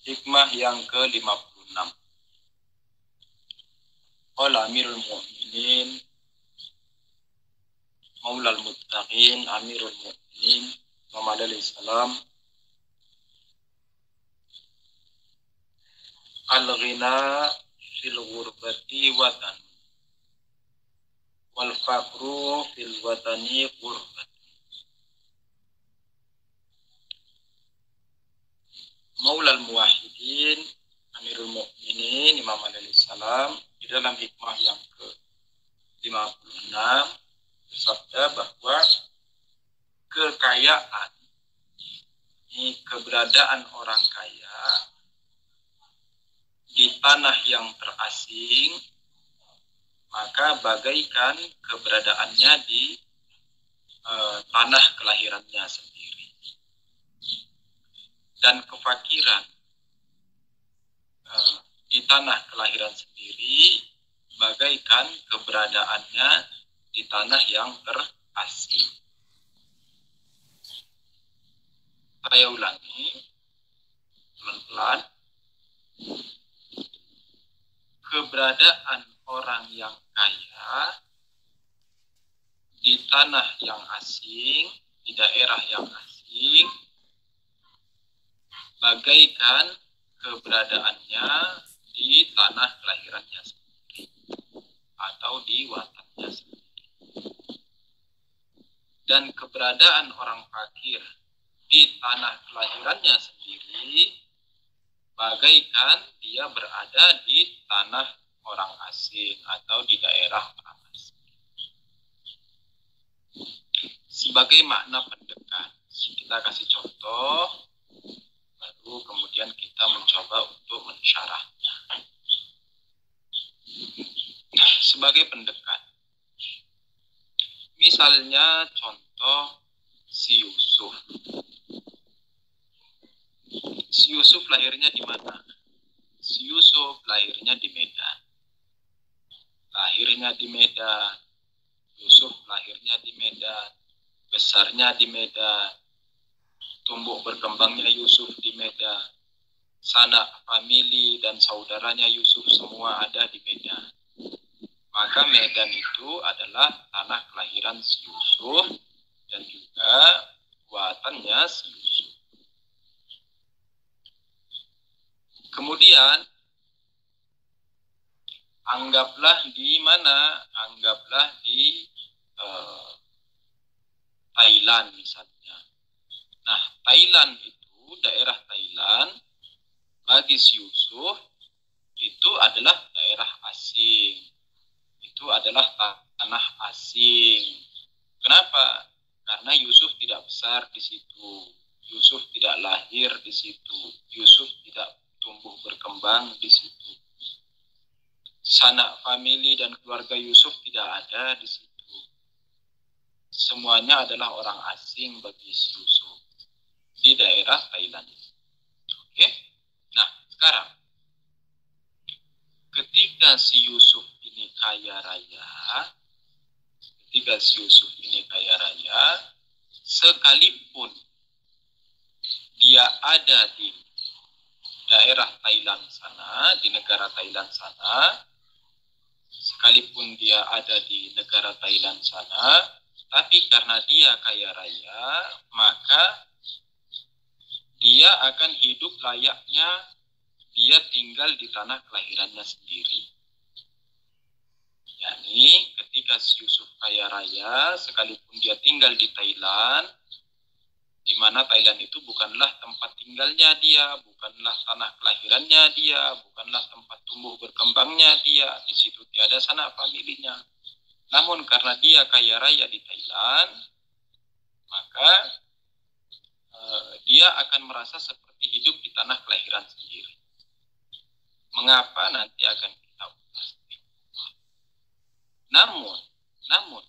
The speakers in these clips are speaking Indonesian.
Hikmah yang ke-56. Qala Amirul Mu'minin Maulal Muttaqin Amirul Mu'minin Muhammad alaihi salam, al-ghina fil ghurbati watan wal faqru fil watani ghurbat. Maulal Muwahhidin Amirul Mu'minin Imam alaihi salam di dalam hikmah yang ke-56 bersabda bahwa kekayaan, ini keberadaan orang kaya di tanah yang terasing, maka bagaikan keberadaannya di tanah kelahirannya sendiri. Dan kefakiran di tanah kelahiran sendiri bagaikan keberadaannya di tanah yang terasing. Saya ulangi pelan-pelan. Keberadaan orang yang kaya di tanah yang asing, di daerah yang asing, bagaikan keberadaannya di tanah kelahirannya sendiri atau di watannya sendiri. Dan keberadaan orang fakir di tanah kelahirannya sendiri bagaikan dia berada di tanah orang asing atau di daerah orang asing. Sebagai makna pendekat, kita kasih contoh, lalu kemudian kita mencoba untuk mensyarahnya. Sebagai pendekat, misalnya contoh si Yusuf. Si Yusuf lahirnya di mana? Si Yusuf lahirnya di Medan. Lahirnya di Medan. Yusuf lahirnya di Medan. Besarnya di Medan. Tumbuh berkembangnya Yusuf di Medan. Sanak famili dan saudaranya Yusuf semua ada di Medan. Maka Medan itu adalah tanah kelahiran si Yusuf dan juga watannya si Yusuf. Kemudian anggaplah di mana? Anggaplah di Thailand misalnya. Nah, Thailand itu, daerah Thailand bagi si Yusuf itu adalah daerah asing. Itu adalah tanah asing. Kenapa? Karena Yusuf tidak besar di situ. Yusuf tidak lahir di situ. Yusuf tidak tumbuh berkembang di situ. Sanak famili dan keluarga Yusuf tidak ada di situ. Semuanya adalah orang asing bagi Yusuf di daerah Thailand. Oke? Nah, sekarang ketika si Yusuf ini kaya raya, sekalipun dia ada di daerah Thailand sana, di negara Thailand sana, sekalipun dia ada di negara Thailand sana, tapi karena dia kaya raya, maka dia akan hidup layaknya dia tinggal di tanah kelahirannya sendiri. Yani ketika Yusuf kaya raya, sekalipun dia tinggal di Thailand, di mana Thailand itu bukanlah tempat tinggalnya dia, bukanlah tanah kelahirannya dia, bukanlah tempat tumbuh berkembangnya dia, di situ tiada sanak familinya. Namun karena dia kaya raya di Thailand, maka dia akan merasa seperti hidup di tanah kelahiran sendiri. Mengapa? Nanti akan kita ulas. Namun,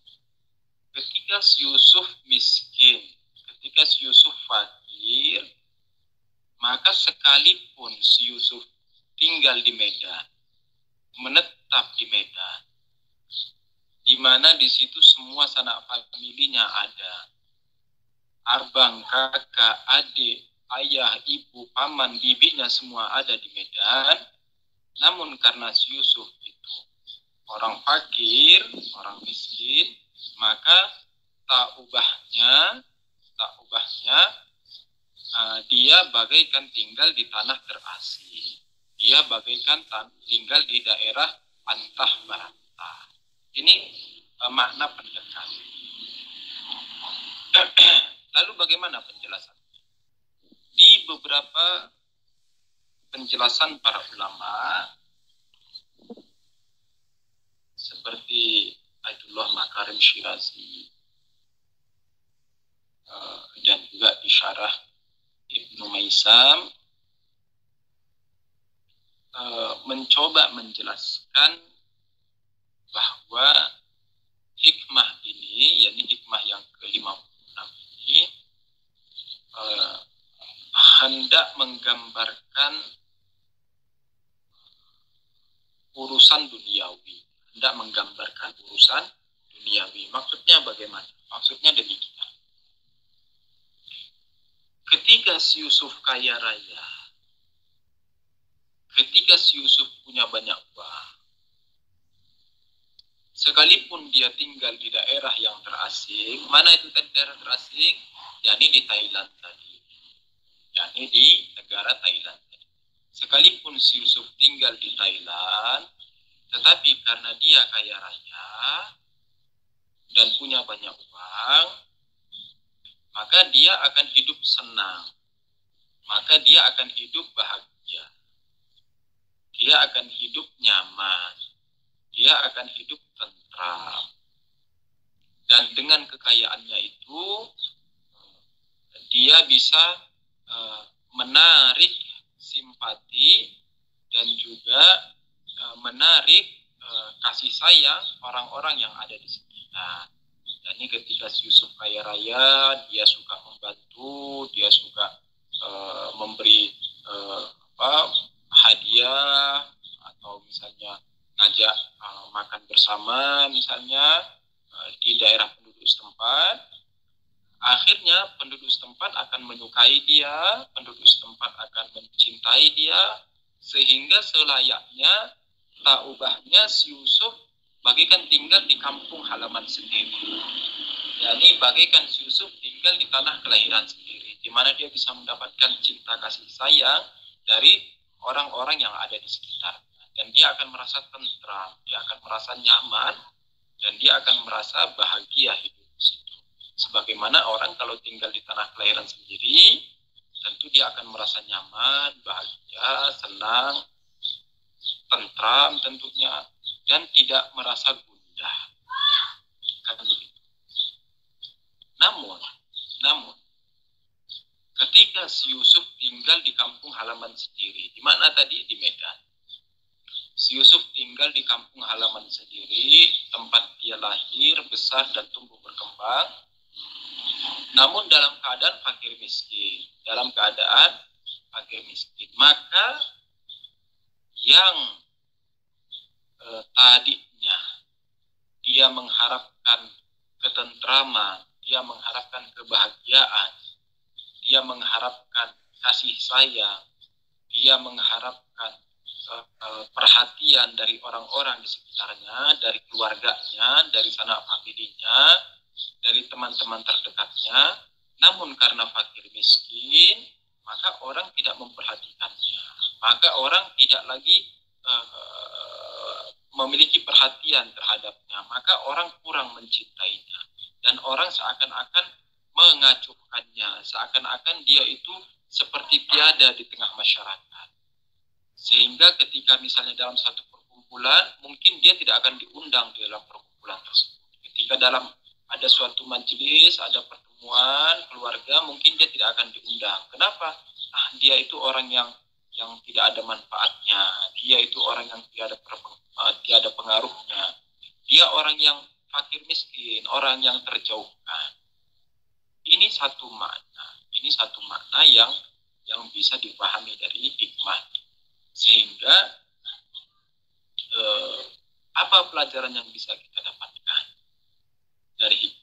ketika si Yusuf miskin, ketika si Yusuf fakir, maka sekalipun si Yusuf tinggal di Medan, menetap di Medan, di mana di situ semua sanak familinya ada, abang, kakak, adik, ayah, ibu, paman, bibinya semua ada di Medan. Namun karena si Yusuf itu orang fakir, orang miskin, maka tak ubahnya dia bagaikan tinggal di tanah terasing. Dia bagaikan tinggal di daerah antah barata. Ini makna pendekatan. Lalu bagaimana penjelasan? Di beberapa penjelasan para ulama seperti Aidullah Makarim Syirazi dan juga di Syarah Ibnu Maisam mencoba menjelaskan bahwa hikmah ini, yakni hikmah yang ke-56 ini hendak menggambarkan urusan duniawi. Hendak menggambarkan urusan duniawi. Maksudnya bagaimana? Maksudnya demikian. Ketika si Yusuf kaya raya, ketika si Yusuf punya banyak uang, sekalipun dia tinggal di daerah yang terasing, mana itu tadi daerah terasing? Yakni di Thailand tadi. Yakni di negara Thailand tadi. Sekalipun si Yusuf tinggal di Thailand, tetapi karena dia kaya raya dan punya banyak uang, maka dia akan hidup senang. Maka dia akan hidup bahagia. Dia akan hidup nyaman. Dia akan hidup tentram. Dan dengan kekayaannya itu, dia bisa menarik simpati dan juga menarik kasih sayang orang-orang yang ada di sekitar. Dan ini ketika Yusuf kaya raya, dia suka membantu, dia suka memberi hadiah atau misalnya ngajak makan bersama misalnya di daerah penduduk setempat. Akhirnya penduduk setempat akan menyukai dia, penduduk setempat akan mencintai dia, sehingga selayaknya tak ubahnya si Yusuf bagaikan tinggal di kampung halaman sendiri. yakni bagaikan si Yusuf tinggal di tanah kelahiran sendiri, di mana dia bisa mendapatkan cinta kasih sayang dari orang-orang yang ada di sekitar. Dan dia akan merasa tentram, dia akan merasa nyaman, dan dia akan merasa bahagia hidup di situ. Sebagaimana orang kalau tinggal di tanah kelahiran sendiri, tentu dia akan merasa nyaman, bahagia, senang, tentram tentunya, dan tidak merasa gundah. Kan begitu. Namun, ketika si Yusuf tinggal di kampung halaman sendiri, di mana tadi? Di Medan. Si Yusuf tinggal di kampung halaman sendiri, tempat dia lahir, besar, dan tumbuh berkembang. Namun dalam keadaan fakir miskin. Maka yang tadinya dia mengharapkan ketentraman, dia mengharapkan kebahagiaan, dia mengharapkan kasih sayang, dia mengharapkan perhatian dari orang-orang di sekitarnya, dari keluarganya, dari sanak familinya, dari teman-teman terdekatnya. Namun karena fakir miskin, maka orang tidak memperhatikannya. Maka orang tidak lagi memiliki perhatian terhadapnya. Maka orang kurang mencintainya. Dan orang seakan-akan mengacuhkannya. Seakan-akan dia itu seperti tiada di tengah masyarakat. Sehingga ketika misalnya dalam satu perkumpulan, mungkin dia tidak akan diundang di dalam perkumpulan tersebut. Ketika dalam ada suatu majelis, ada pertemuan keluarga, mungkin dia tidak akan diundang. Kenapa? Dia itu orang yang tidak ada manfaatnya. Dia itu orang yang tiada pengaruhnya. Dia orang yang fakir miskin, orang yang terjauhkan. Ini satu makna yang bisa dipahami dari hikmah. Sehingga apa pelajaran yang bisa kita dapatkan dari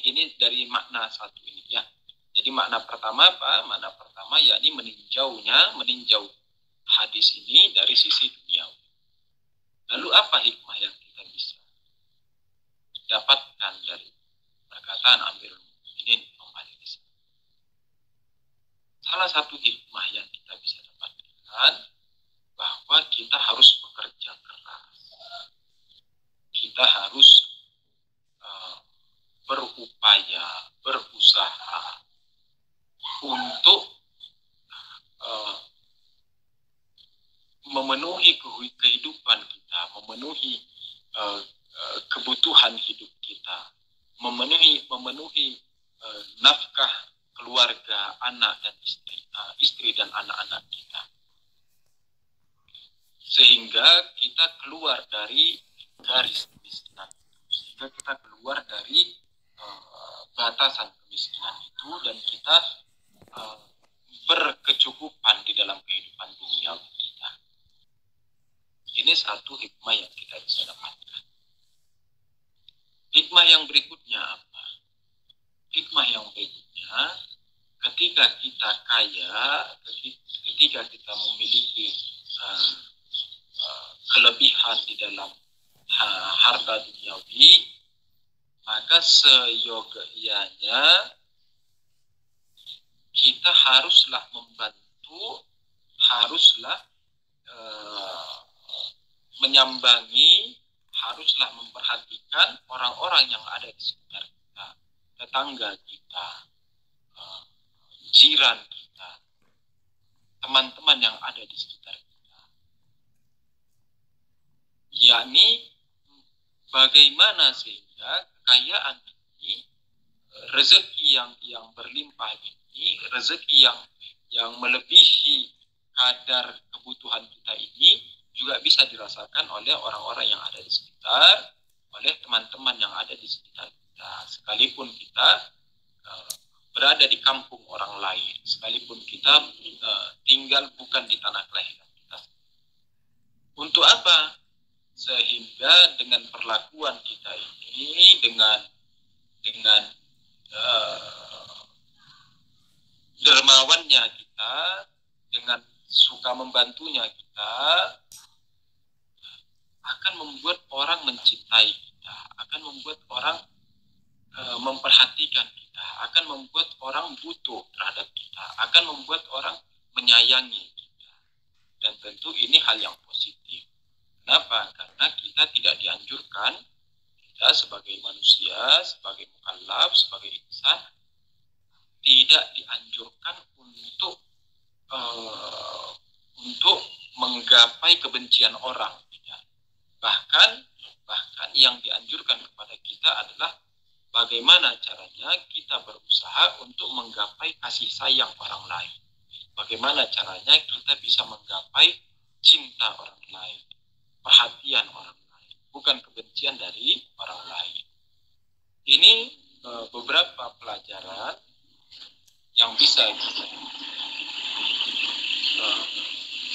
ini dari makna satu ini ya. Jadi makna pertama apa? Makna pertama yakni meninjau hadis ini dari sisi duniawi. Lalu apa hikmah yang kita bisa dapatkan dari perkataan Amirul Mukminin Imam Ali di sini? Salah satu hikmah yang kita bisa dapatkan bahwa kita harus bekerja keras. Kita harus berupaya, berusaha untuk memenuhi kehidupan kita, memenuhi kebutuhan hidup kita, memenuhi nafkah keluarga, anak dan istri dan anak-anak kita, sehingga kita keluar dari garis kemiskinan, sehingga kita keluar dari batasan kemiskinan itu, dan kita berkecukupan di dalam kehidupan dunia kita. Ini satu hikmah yang kita bisa dapatkan. Hikmah yang berikutnya apa? Hikmah yang berikutnya, ketika kita kaya, ketika kita memiliki kelebihan di dalam harta duniawi, maka seyogyanya kita haruslah membantu, haruslah menyambangi, haruslah memperhatikan orang-orang yang ada di sekitar kita, tetangga kita, jiran kita, teman-teman yang ada di sekitar kita. Yakni bagaimana sehingga kekayaan ini, rezeki yang berlimpah ini, rezeki yang melebihi kadar kebutuhan kita ini juga bisa dirasakan oleh orang-orang yang ada di sekitar, oleh teman-teman yang ada di sekitar kita. Sekalipun kita berada di kampung orang lain, sekalipun kita tinggal bukan di tanah kelahiran kita. Untuk apa? Sehingga dengan perlakuan kita ini, dengan dermawannya kita, dengan suka membantunya kita, akan membuat orang mencintai kita, akan membuat orang memperhatikan kita, akan membuat orang butuh terhadap kita, akan membuat orang menyayangi kita. Dan tentu ini hal yang positif. Kenapa? Karena kita tidak dianjurkan, kita sebagai manusia, sebagai mukallaf, sebagai insan, tidak dianjurkan untuk menggapai kebencian orang. Bahkan yang dianjurkan kepada kita adalah bagaimana caranya kita berusaha untuk menggapai kasih sayang orang lain. Bagaimana caranya kita bisa menggapai cinta orang lain, perhatian orang lain, bukan kebencian dari orang lain. Ini beberapa pelajaran yang bisa kita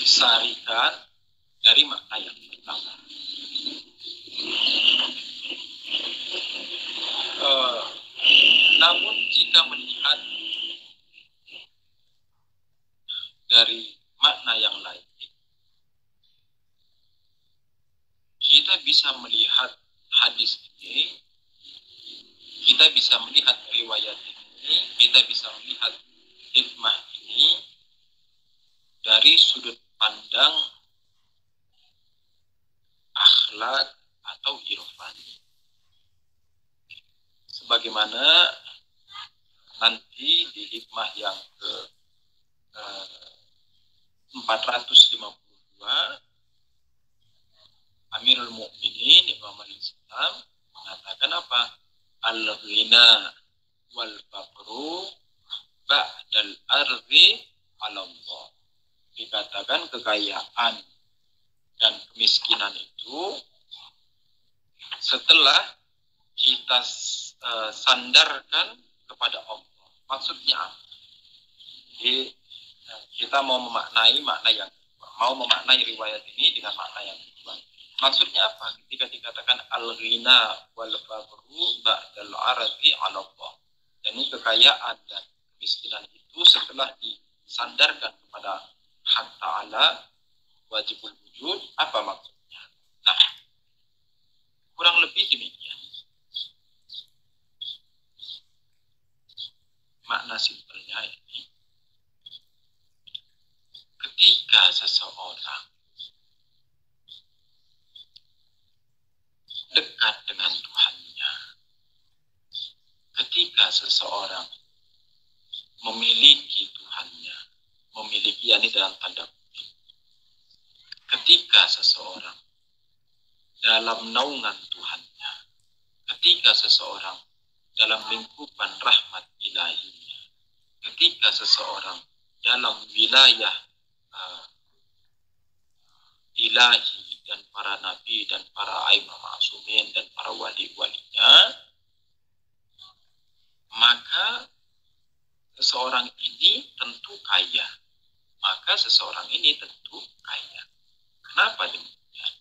sarikan dari makna yang pertama. Namun jika melihat dari makna yang lain, kita bisa melihat hadis ini, kita bisa melihat riwayat ini, kita bisa melihat hikmah ini dari sudut pandang akhlak atau irfan. Sebagaimana nanti di hikmah yang ke 452, Amirul Mukminin Imam al-Islam mengatakan apa? Al-ghina wal faqru ba'dal ardi 'ala Allah. Dikatakan kekayaan dan kemiskinan itu setelah kita sandarkan kepada Allah. Maksudnya apa? Jadi kita mau memaknai riwayat ini dengan makna yang kedua. Maksudnya apa? Ketika dikatakan al-ghina wal faqru ba'dal ardi 'ala Allah. Jadi kekayaan dan kemiskinan itu setelah disandarkan kepada hak ta'ala, wajibul wujud, apa maksudnya? Nah, kurang lebih demikian. Makna simpelnya ini, ketika seseorang dekat dengan Tuhannya, ketika seseorang memiliki Tuhannya, memiliki ini dalam tanda kutip, ketika seseorang dalam naungan Tuhannya, ketika seseorang dalam lingkupan rahmat ilahinya, ketika seseorang dalam wilayah ilahi dan para nabi dan para aimah ma'asumin dan para wali-walinya, maka seseorang ini tentu kaya. Maka seseorang ini tentu kaya. Kenapa demikian?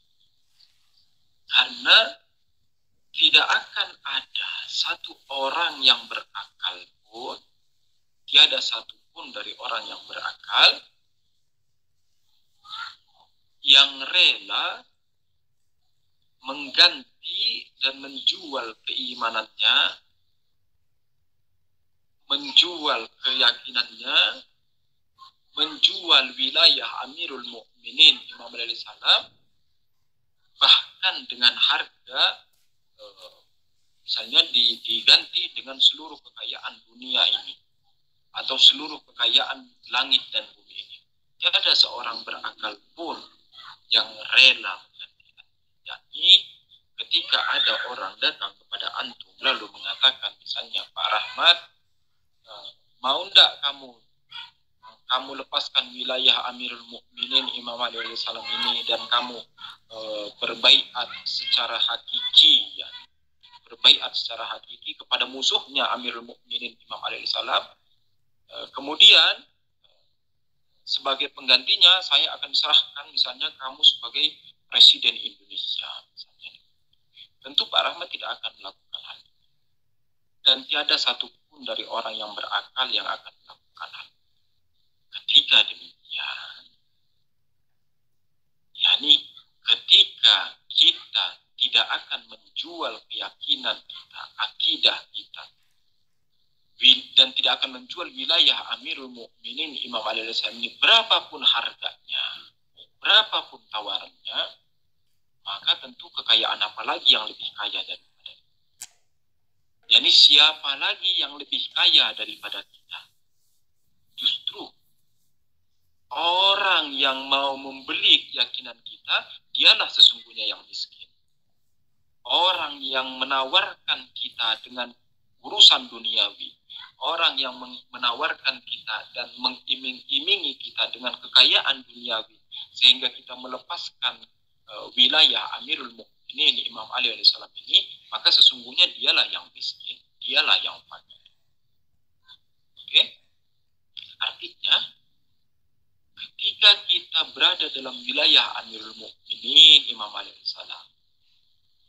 Karena tidak akan ada satu orang yang berakal pun, tiada satupun dari orang yang berakal yang rela mengganti dan menjual keimanannya, menjual keyakinannya, menjual wilayah Amirul Mukminin Imam Ali Salam, bahkan dengan harga misalnya diganti dengan seluruh kekayaan dunia ini atau seluruh kekayaan langit dan bumi ini. Tiada seorang berakal pun yang rela menggantikan. Yakni ketika ada orang datang kepada antum lalu mengatakan misalnya, Pak Rahmat, mau ndak kamu lepaskan wilayah Amirul Mukminin Imam Ali Salam ini dan kamu berbaiat secara hakiki, ya, berbaiat secara hakiki kepada musuhnya Amirul Mukminin Imam Ali Salam. Kemudian sebagai penggantinya saya akan serahkan misalnya kamu sebagai Presiden Indonesia misalnya. Tentu Pak Rahmat tidak akan melakukan hal itu. Dan tiada satupun dari orang yang berakal yang akan melakukan hal itu. Ketika demikian, yakni ketika kita tidak akan menjual keyakinan kita, akidah kita, dan tidak akan menjual wilayah Amirul Mukminin Imam Ali Salam ini berapapun harganya, berapapun tawarannya, maka tentu kekayaan apa lagi yang lebih kaya daripada kita? Yani siapa lagi yang lebih kaya daripada kita? Justru orang yang mau membeli keyakinan kita, dialah sesungguhnya yang miskin. Orang yang menawarkan kita dengan urusan duniawi, orang yang menawarkan kita dan mengiming-imingi kita dengan kekayaan duniawi, sehingga kita melepaskan wilayah Amirul Mukminin Imam Ali alaihissalam ini, maka sesungguhnya dialah yang miskin, dialah yang fakir. Oke? Artinya, ketika kita berada dalam wilayah Amirul Mukminin Imam Ali alaihissalam,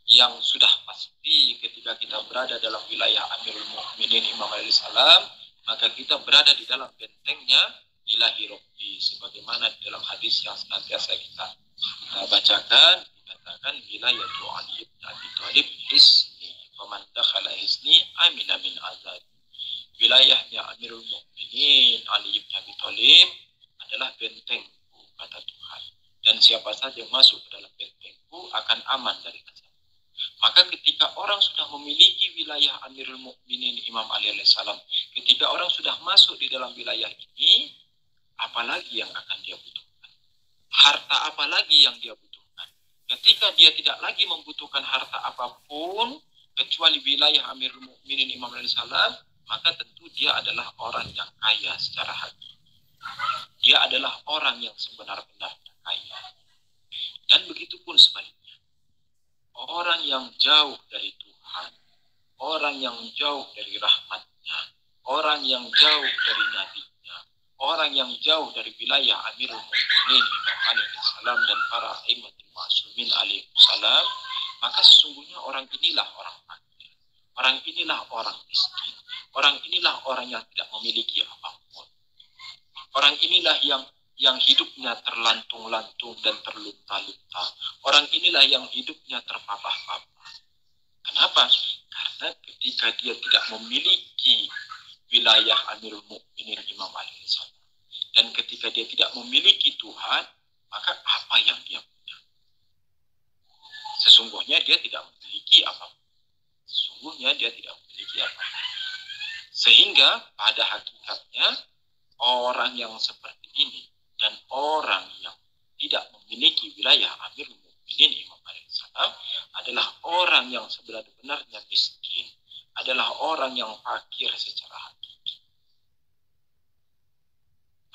yang sudah pasti ketika kita berada dalam wilayah Amirul Mukminin Imam Ali Salam, maka kita berada di dalam bentengnya ilahi Rabbi, sebagaimana dalam hadis yang senantiasa kita bacakan, dikatakan wilayah Ali bin Abi Thalib hisni, faman dakhala hisni amina min azab. Wilayahnya Amirul Mukminin Ali bin Abi Thalib adalah bentengku, kata Tuhan, dan siapa saja yang masuk ke dalam bentengku akan aman dari azab. Maka ketika orang sudah memiliki wilayah Amirul Mukminin Imam Ali alaihissalam, ketika orang sudah masuk di dalam wilayah ini, apalagi yang akan dia butuhkan? Harta apa lagi yang dia butuhkan? Ketika dia tidak lagi membutuhkan harta apapun kecuali wilayah Amirul Mukminin Imam Ali alaihissalam, maka tentu dia adalah orang yang kaya secara hati. Dia adalah orang yang sebenar-benarnya kaya. Dan begitu pun sebaliknya. Orang yang jauh dari Tuhan, orang yang jauh dari rahmatnya, orang yang jauh dari nabinya, orang yang jauh dari wilayah Amirul Mukminin Imam Ali alaihissalam dan para imamul ma'sumin alaihissalam, maka sesungguhnya orang inilah orang fakir, orang inilah orang miskin, Orang inilah orang yang tidak memiliki apapun. Orang inilah yang hidupnya terlantung-lantung dan terlunta-lunta. Orang inilah yang hidupnya terpapah-papah. Kenapa? Karena ketika dia tidak memiliki wilayah Amirul Mukminin Imam Ali alaihissalam, dan ketika dia tidak memiliki Tuhan, maka apa yang dia punya? Sesungguhnya dia tidak memiliki apapun. Sesungguhnya dia tidak memiliki apapun. Sehingga pada hakikatnya orang yang seperti ini dan orang yang tidak memiliki wilayah Amirul Mukminin Imam Ali alaihissalam adalah orang yang sebenarnya miskin, adalah orang yang fakir secara hakiki.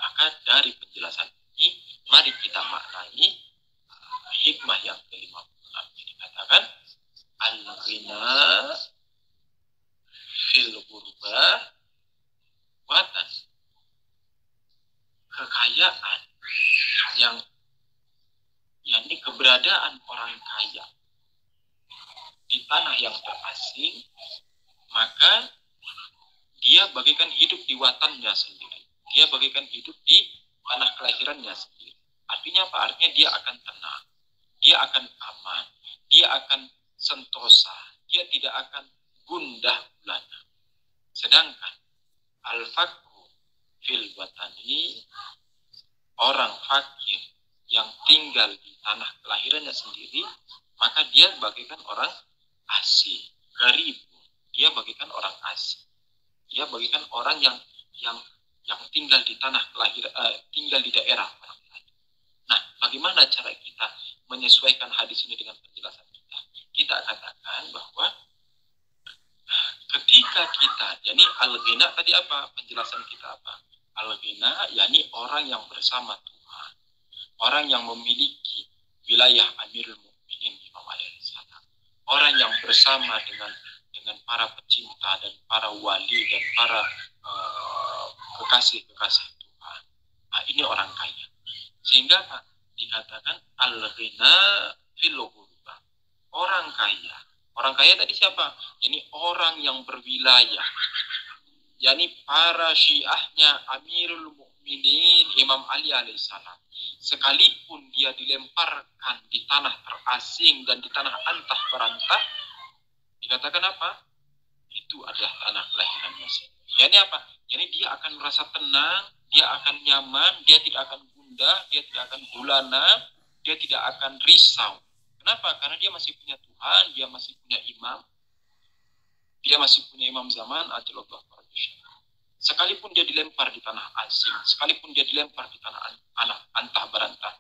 Maka dari penjelasan ini, mari kita maknai hikmah yang ke-56. Dikatakan al-ghina fil ghurba watan. Kekayaan yang yakni keberadaan orang kaya di tanah yang terasing, maka dia bagaikan hidup di watannya sendiri. Dia bagaikan hidup di tanah kelahirannya sendiri. Artinya apa? Artinya dia akan tenang, dia akan aman, dia akan sentosa, dia tidak akan gundah gulana. Sedangkan al-fakru fil watani, orang fakir yang tinggal di tanah kelahirannya sendiri, maka dia bagaikan orang asing, garibu. Dia bagaikan orang asing. Dia bagaikan orang yang tinggal di tanah kelahiran, tinggal di daerah orang lain. Nah, bagaimana cara kita menyesuaikan hadis ini dengan penjelasan kita? Kita katakan bahwa ketika kita, yakni al-ghina tadi apa? Penjelasan kita apa? Al-ghina yakni orang yang bersama Tuhan, orang yang memiliki wilayah Amirul Mukminin Imam Ali alaihissalam, orang yang bersama dengan para pecinta dan para wali dan para kekasih-kekasih Tuhan. Nah, ini orang kaya. Sehingga dikatakan al-ghina fil ghurba. Orang kaya. Orang kaya tadi siapa? Ini orang yang berwilayah. Yani para syiahnya Amirul Mukminin Imam Ali alaihissalam. Sekalipun dia dilemparkan di tanah terasing dan di tanah antah berantah, dikatakan apa? Itu adalah tanah kelahirannya. Yani apa? Yani dia akan merasa tenang, dia akan nyaman, dia tidak akan gundah, dia tidak akan gulana, dia tidak akan risau. Kenapa? Karena dia masih punya Tuhan, dia masih punya imam, dia masih punya imam zaman, ajalallahu farajah. Sekalipun dia dilempar di tanah asing, sekalipun dia dilempar di tanah antah berantah,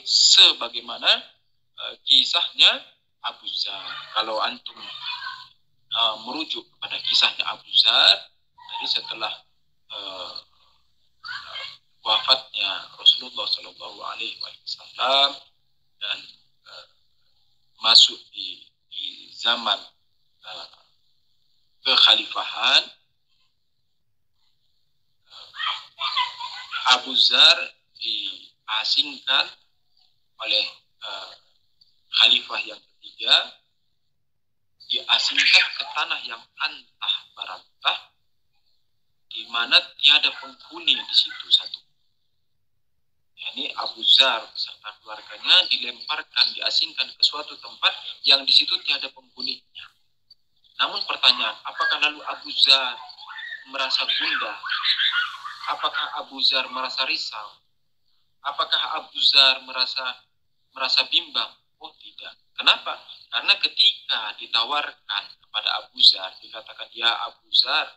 sebagaimana kisahnya Abu Zar. Kalau antum merujuk kepada kisahnya Abu Zar, jadi setelah wafatnya Rasulullah Shallallahu Alaihi Wasallam dan masuk di zaman kekhalifahan, Abu Zar diasingkan oleh khalifah yang ketiga, diasingkan ke tanah yang antah berantah, di mana tiada penghuni di situ satu. Yani Abu Zar beserta keluarganya dilemparkan, diasingkan ke suatu tempat yang di situ tiada penghuninya. Namun pertanyaan, apakah lalu Abu Zar merasa gundah? Apakah Abu Zar merasa risau? Apakah Abu Zar merasa bimbang? Oh tidak. Kenapa? Karena ketika ditawarkan kepada Abu Zar, dikatakan, ya Abu Zar,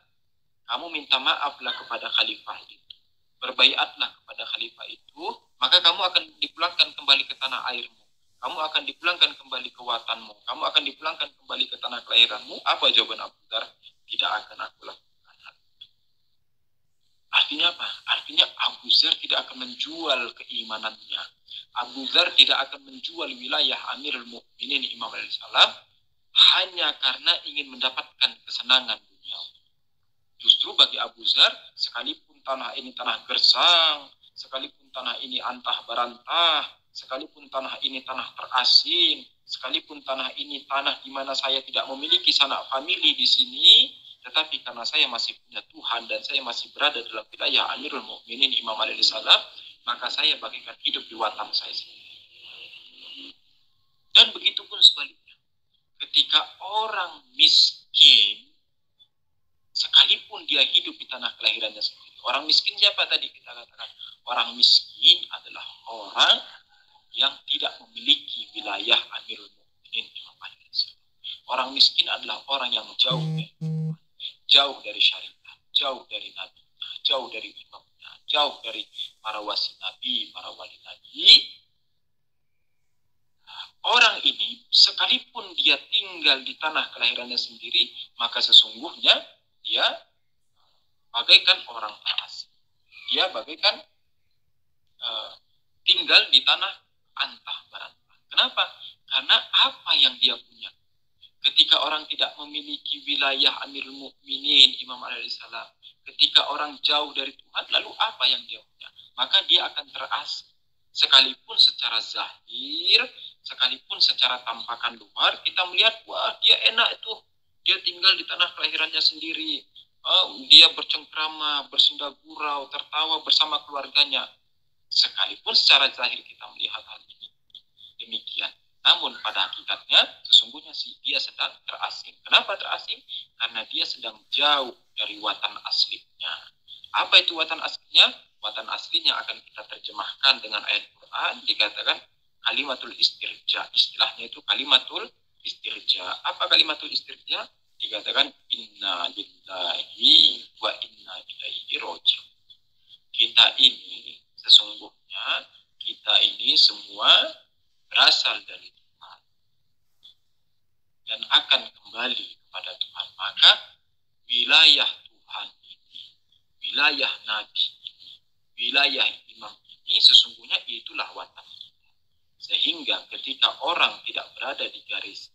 kamu minta maaflah kepada khalifah itu, berbaiatlah kepada khalifah itu, maka kamu akan dipulangkan kembali ke tanah airmu, kamu akan dipulangkan kembali ke watanmu, kamu akan dipulangkan kembali ke tanah kelahiranmu. Apa jawaban Abu Zar? Tidak akan aku lakukan. Artinya apa? Artinya Abu Zar tidak akan menjual keimanannya. Abu Zar tidak akan menjual wilayah Amirul Mukminin Imam Ali alaihissalam hanya karena ingin mendapatkan kesenangan duniawi. Justru bagi Abu Zar, sekalipun tanah ini tanah gersang, sekalipun tanah ini antah berantah, sekalipun tanah ini tanah terasing, sekalipun tanah ini tanah di mana saya tidak memiliki sanak famili di sini, Tetapi karena saya masih punya Tuhan dan saya masih berada dalam wilayah Amirul Mukminin Imam Ali alaihissalam, maka saya bagikan hidup di watan saya sendiri. Dan begitu pun sebaliknya. Ketika orang miskin, sekalipun dia hidup di tanah kelahirannya sendiri. Orang miskin siapa tadi kita katakan? Orang miskin adalah orang yang tidak memiliki wilayah Amirul Mukminin Imam Ali alaihissalam. Orang miskin adalah orang yang jauh dari syariat, jauh dari Nabi, jauh dari imamnya, jauh dari para wasi Nabi, para wali Nabi. Orang ini sekalipun dia tinggal di tanah kelahirannya sendiri, maka sesungguhnya dia bagaikan orang asing. Dia bagaikan tinggal di tanah antah berantah. Kenapa? Karena apa yang dia punya. Ketika orang tidak memiliki wilayah Amirul Mukminin Imam Ali alaihissalam, ketika orang jauh dari Tuhan, lalu apa yang dia punya? Maka dia akan terasing. Sekalipun secara zahir, sekalipun secara tampakan luar, kita melihat, wah dia enak itu. Dia tinggal di tanah kelahirannya sendiri. Dia bercengkrama, bersenda gurau, tertawa bersama keluarganya. Sekalipun secara zahir kita melihat hal ini demikian. Namun pada hakikatnya sesungguhnya dia sedang terasing. Kenapa terasing? Karena dia sedang jauh dari watan aslinya. Apa itu watan aslinya? Watan aslinya akan kita terjemahkan dengan ayat Quran, dikatakan kalimatul istirja. Istilahnya itu kalimatul istirja. Apa kalimatul istirja? Dikatakan inna lillahi wa inna ilaihi raji'un. Kita ini sesungguhnya, kita ini semua berasal dari Tuhan dan akan kembali kepada Tuhan. Maka wilayah Tuhan ini, wilayah Nabi ini, wilayah imam ini sesungguhnya itulah watan kita. Sehingga ketika orang tidak berada di garis,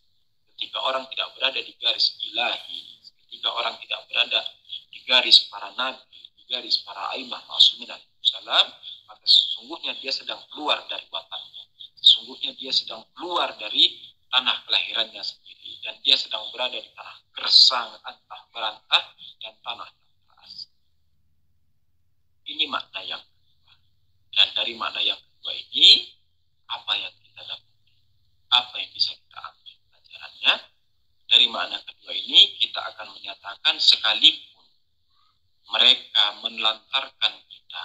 ketika orang tidak berada di garis ilahi, ketika orang tidak berada di garis para nabi, di garis para aimah ma'sumin alaihissalam, maka sesungguhnya dia sedang keluar dari watannya. Sesungguhnya dia sedang keluar dari tanah kelahirannya sendiri. Dan dia sedang berada di tanah gersang, antah berantah, dan tanah yang keras. Ini makna yang kedua. Dan dari makna yang kedua ini, apa yang kita dapat? Apa yang bisa kita ambil pelajarannya? Dari makna kedua ini, kita akan menyatakan sekalipun mereka menelantarkan kita,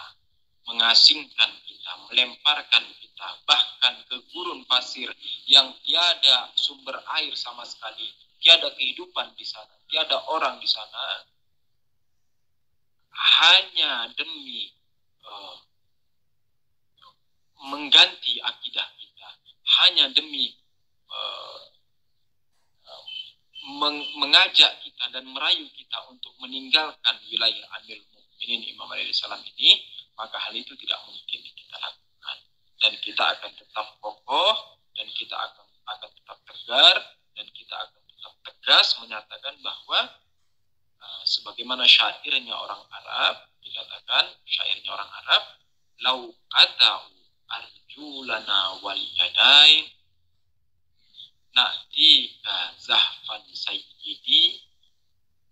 mengasingkan kita, melemparkan kita, bahkan ke gurun pasir yang tiada sumber air sama sekali, tiada kehidupan di sana, tiada orang di sana, hanya demi mengganti akidah kita, hanya demi mengajak kita dan merayu kita untuk meninggalkan wilayah Amirul Mukminin Imam Ali alaihissalam ini, maka hal itu tidak mungkin kita lakukan. Dan kita akan tetap kokoh, dan kita akan tetap tegar, dan kita akan tetap tegas menyatakan bahwa sebagaimana syairnya orang Arab, dikatakan syairnya orang Arab, lau qata'u arjulana wal yadain na'tika zahfan sayyidi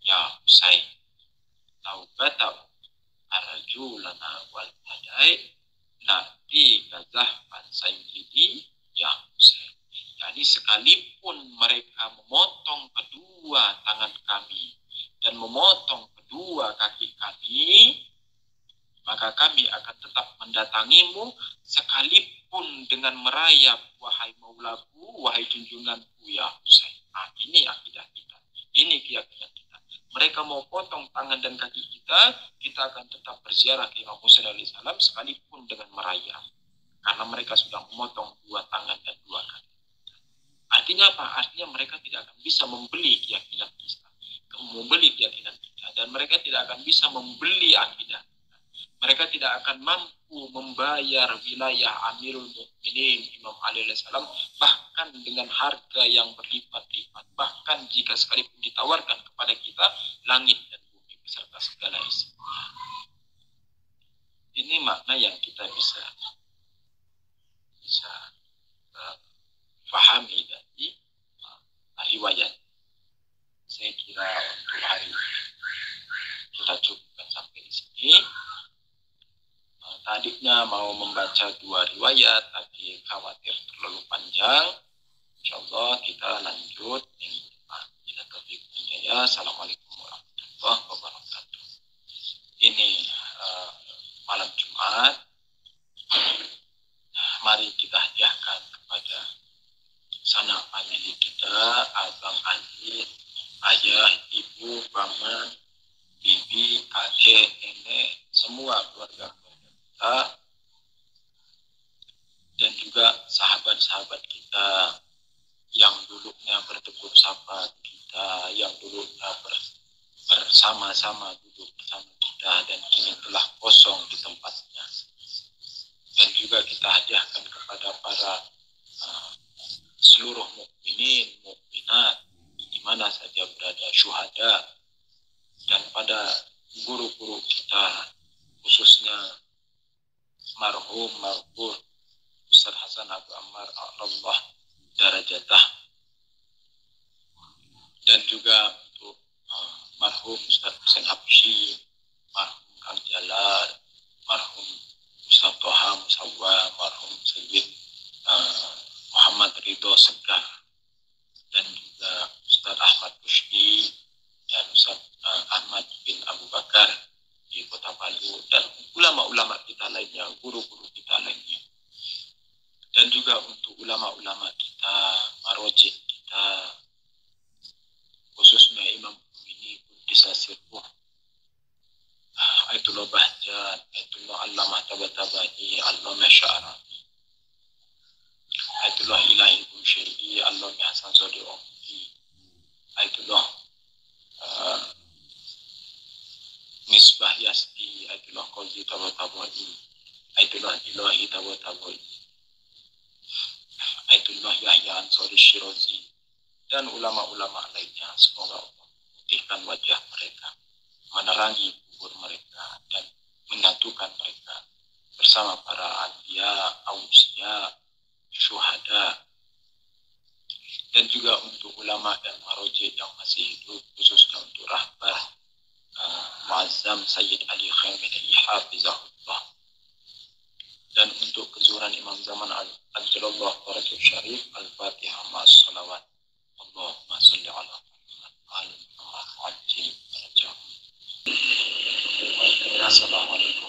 ya Husain. Lau qata'u arjulana wal yadain na'tika zahfan sayyidi ya Husain. Jadi sekalipun mereka memotong kedua tangan kami dan memotong kedua kaki kami, maka kami akan tetap mendatangimu sekalipun dengan merayap, wahai maulaku, wahai junjunganku ya Husain. Nah, ini akidah kita, ini keyakinan kita. Mereka mau potong tangan dan kaki kita, kita akan tetap berziarah ke Imam Husain alaihissalam sekalipun dengan merayap, karena mereka sudah memotong dua tangan dan dua kaki. Artinya apa? Artinya mereka tidak akan bisa membeli keyakinan kita, membeli keyakinan kita, dan mereka tidak akan bisa membeli akidah. Mereka tidak akan mampu membayar wilayah Amirul Mukminin Imam Ali alaihissalam bahkan dengan harga yang berlipat-lipat. Bahkan jika sekalipun ditawarkan kepada kita langit dan bumi beserta segala isinya. Ini makna yang kita bisa pahami dari riwayat. Saya kira untuk hari ini kita cukupkan sampai di sini. Tadinya mau membaca 2 riwayat, tapi khawatir terlalu panjang. Insyaallah kita lanjut minggu depan. Bila taufik hidayah. Assalamualaikum warahmatullahi wabarakatuh. Ini malam Jumat. Mari kita hadiahkan kepada sanak famili kita, abang, adik, ayah, ibu, paman, bibi, kakek, nenek, semua keluarga kita, dan juga sahabat-sahabat kita yang dulunya bertegur sapa kita, yang dulunya bersama-sama duduk bersama kita dan kini telah kosong di tempatnya. Dan juga kita hadiahkan kepada para seluruh mukminin, mukminat di mana saja berada, syuhada, dan pada guru-guru kita, khususnya marhum maghfur Ustaz Hasan Abu Ammar Allah darajatah, dan juga untuk marhum Ustaz Husain Habsyi, marhum Kang Jalal, marhum Ustaz Toha Musawwa, marhum Sayyid Muhammad Ridho Segar, dan juga Ustaz Ahmad Rusdi dan Ustaz Ahmad bin Abu Bakar di Kota Palu, dan ulama-ulama kita lainnya, guru-guru kita lainnya, dan juga untuk ulama-ulama kita, marojih kita, khususnya Imam Khomeini Qudisa Sirruh, Ayatullah Bahjat, Ayatullah Allamah Tabatabai, Allamah Sya'arabi, Ayatullah Ilahi Bushiri, Allamah Hasan Zodi Omdi, Ayatullah Misbah Yasdi, Ayatullah Qazi Tabatabai, Ayatullah Ilahi Tabatabai, Ayatullah Yahya Ansari Shirazi, dan ulama-ulama lainnya. Semoga Allah memutihkan wajah mereka, menerangi kubur mereka, dan menyatukan mereka bersama para anbiya, ausia, syuhada, dan juga untuk ulama dan marojih yang masih hidup, khususnya untuk rahbar Muazzam Sayyid Ali Khamenei Hafizahullah, dan untuk kezuhuran Imam Zaman Al-Jalallah Barakatuh Syarif, Al-Fatihah ma'as salawat. Allahumma salli ala Muhammad wa ala Muhammad. Assalamualaikum.